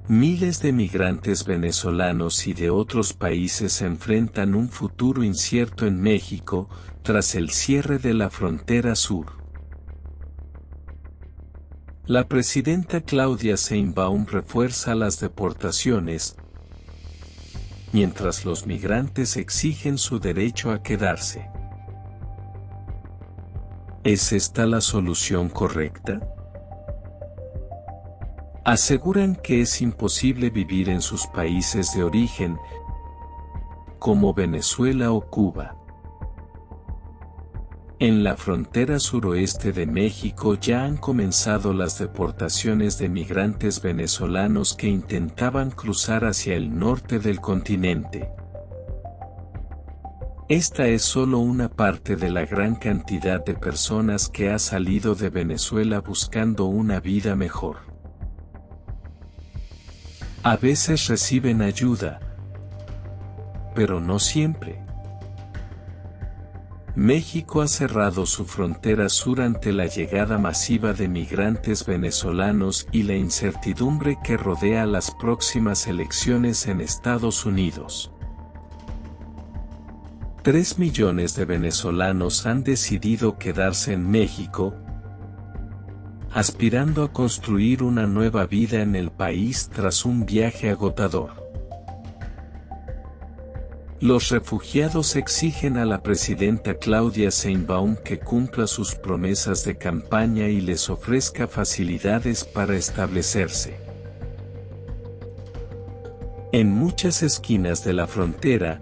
Miles de migrantes venezolanos y de otros países enfrentan un futuro incierto en México, tras el cierre de la frontera sur. La presidenta Claudia Sheinbaum refuerza las deportaciones, mientras los migrantes exigen su derecho a quedarse. ¿Es esta la solución correcta? Aseguran que es imposible vivir en sus países de origen, como Venezuela o Cuba. En la frontera suroeste de México ya han comenzado las deportaciones de migrantes venezolanos que intentaban cruzar hacia el norte del continente. Esta es solo una parte de la gran cantidad de personas que ha salido de Venezuela buscando una vida mejor. A veces reciben ayuda, pero no siempre. México ha cerrado su frontera sur ante la llegada masiva de migrantes venezolanos y la incertidumbre que rodea las próximas elecciones en Estados Unidos. 3 millones de venezolanos han decidido quedarse en México, aspirando a construir una nueva vida en el país tras un viaje agotador. Los refugiados exigen a la presidenta Claudia Sheinbaum que cumpla sus promesas de campaña y les ofrezca facilidades para establecerse. En muchas esquinas de la frontera,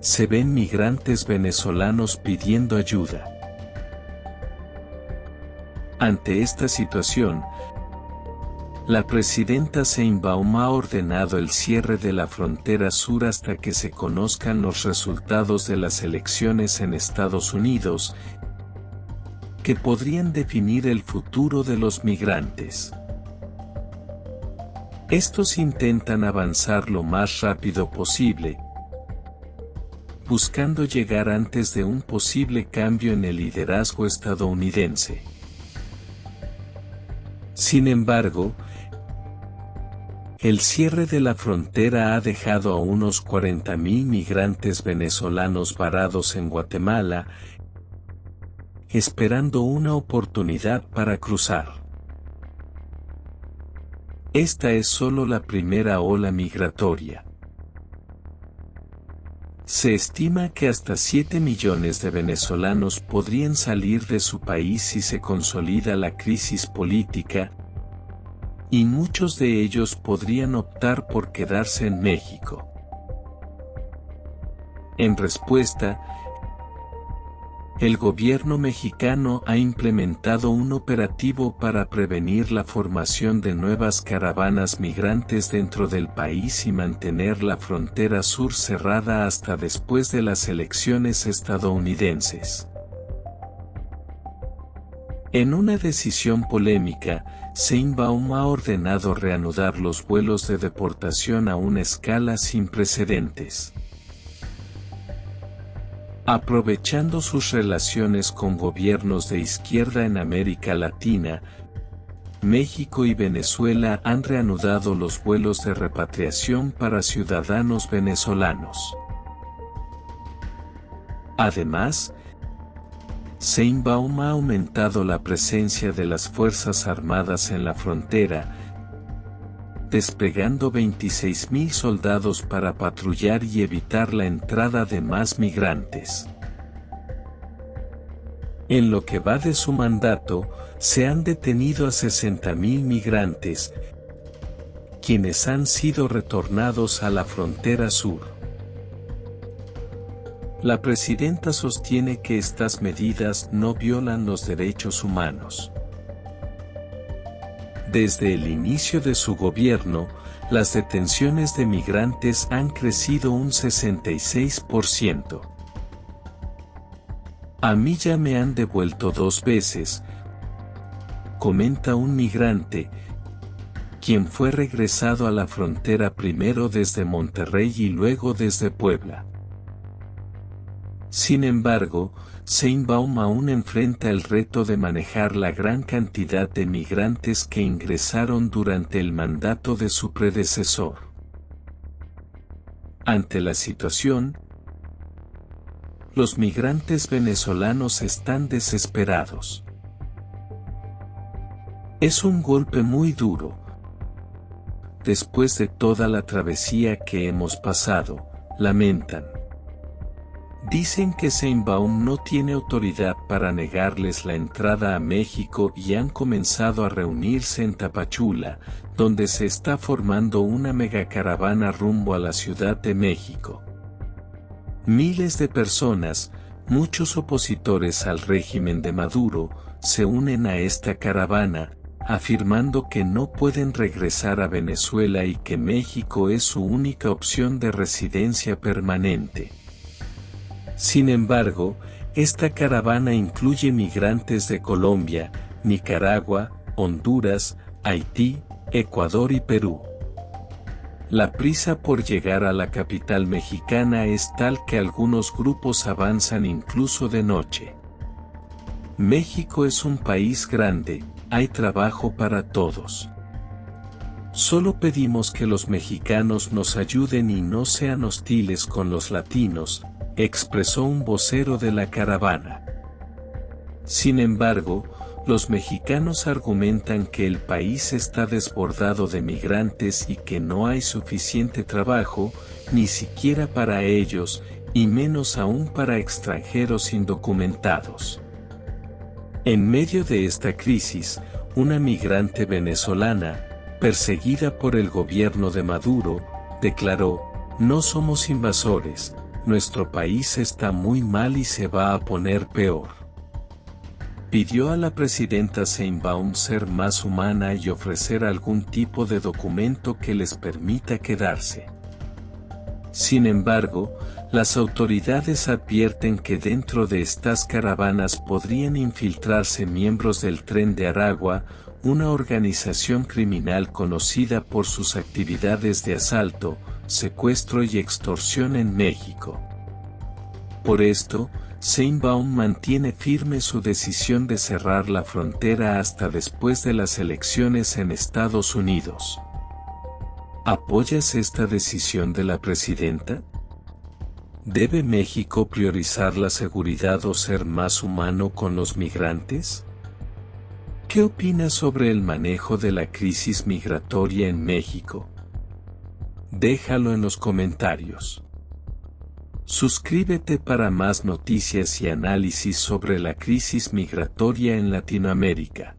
se ven migrantes venezolanos pidiendo ayuda. Ante esta situación, la presidenta Sheinbaum ha ordenado el cierre de la frontera sur hasta que se conozcan los resultados de las elecciones en Estados Unidos, que podrían definir el futuro de los migrantes. Estos intentan avanzar lo más rápido posible, buscando llegar antes de un posible cambio en el liderazgo estadounidense. Sin embargo, el cierre de la frontera ha dejado a unos 40.000 migrantes venezolanos varados en Guatemala, esperando una oportunidad para cruzar. Esta es solo la primera ola migratoria. Se estima que hasta 7 millones de venezolanos podrían salir de su país si se consolida la crisis política, y muchos de ellos podrían optar por quedarse en México. En respuesta, el gobierno mexicano ha implementado un operativo para prevenir la formación de nuevas caravanas migrantes dentro del país y mantener la frontera sur cerrada hasta después de las elecciones estadounidenses. En una decisión polémica, Sheinbaum ha ordenado reanudar los vuelos de deportación a una escala sin precedentes. Aprovechando sus relaciones con gobiernos de izquierda en América Latina, México y Venezuela han reanudado los vuelos de repatriación para ciudadanos venezolanos. Además, Sheinbaum ha aumentado la presencia de las Fuerzas Armadas en la frontera, desplegando 26.000 soldados para patrullar y evitar la entrada de más migrantes. En lo que va de su mandato, se han detenido a 60.000 migrantes, quienes han sido retornados a la frontera sur. La presidenta sostiene que estas medidas no violan los derechos humanos. Desde el inicio de su gobierno, las detenciones de migrantes han crecido un 66%. A mí ya me han devuelto 2 veces, comenta un migrante, quien fue regresado a la frontera primero desde Monterrey y luego desde Puebla. Sin embargo, Sheinbaum aún enfrenta el reto de manejar la gran cantidad de migrantes que ingresaron durante el mandato de su predecesor. Ante la situación, los migrantes venezolanos están desesperados. Es un golpe muy duro. Después de toda la travesía que hemos pasado, lamentan. Dicen que Sheinbaum no tiene autoridad para negarles la entrada a México y han comenzado a reunirse en Tapachula, donde se está formando una megacaravana rumbo a la Ciudad de México. Miles de personas, muchos opositores al régimen de Maduro, se unen a esta caravana, afirmando que no pueden regresar a Venezuela y que México es su única opción de residencia permanente. Sin embargo, esta caravana incluye migrantes de Colombia, Nicaragua, Honduras, Haití, Ecuador y Perú. La prisa por llegar a la capital mexicana es tal que algunos grupos avanzan incluso de noche. México es un país grande, hay trabajo para todos. Solo pedimos que los mexicanos nos ayuden y no sean hostiles con los latinos, expresó un vocero de la caravana. Sin embargo, los mexicanos argumentan que el país está desbordado de migrantes y que no hay suficiente trabajo, ni siquiera para ellos, y menos aún para extranjeros indocumentados. En medio de esta crisis, una migrante venezolana, perseguida por el gobierno de Maduro, declaró: "No somos invasores, nuestro país está muy mal y se va a poner peor". Pidió a la presidenta Sheinbaum ser más humana y ofrecer algún tipo de documento que les permita quedarse. Sin embargo, las autoridades advierten que dentro de estas caravanas podrían infiltrarse miembros del Tren de Aragua, una organización criminal conocida por sus actividades de asalto, secuestro y extorsión en México. Por esto, Sheinbaum mantiene firme su decisión de cerrar la frontera hasta después de las elecciones en Estados Unidos. ¿Apoyas esta decisión de la presidenta? ¿Debe México priorizar la seguridad o ser más humano con los migrantes? ¿Qué opinas sobre el manejo de la crisis migratoria en México? Déjalo en los comentarios. Suscríbete para más noticias y análisis sobre la crisis migratoria en Latinoamérica.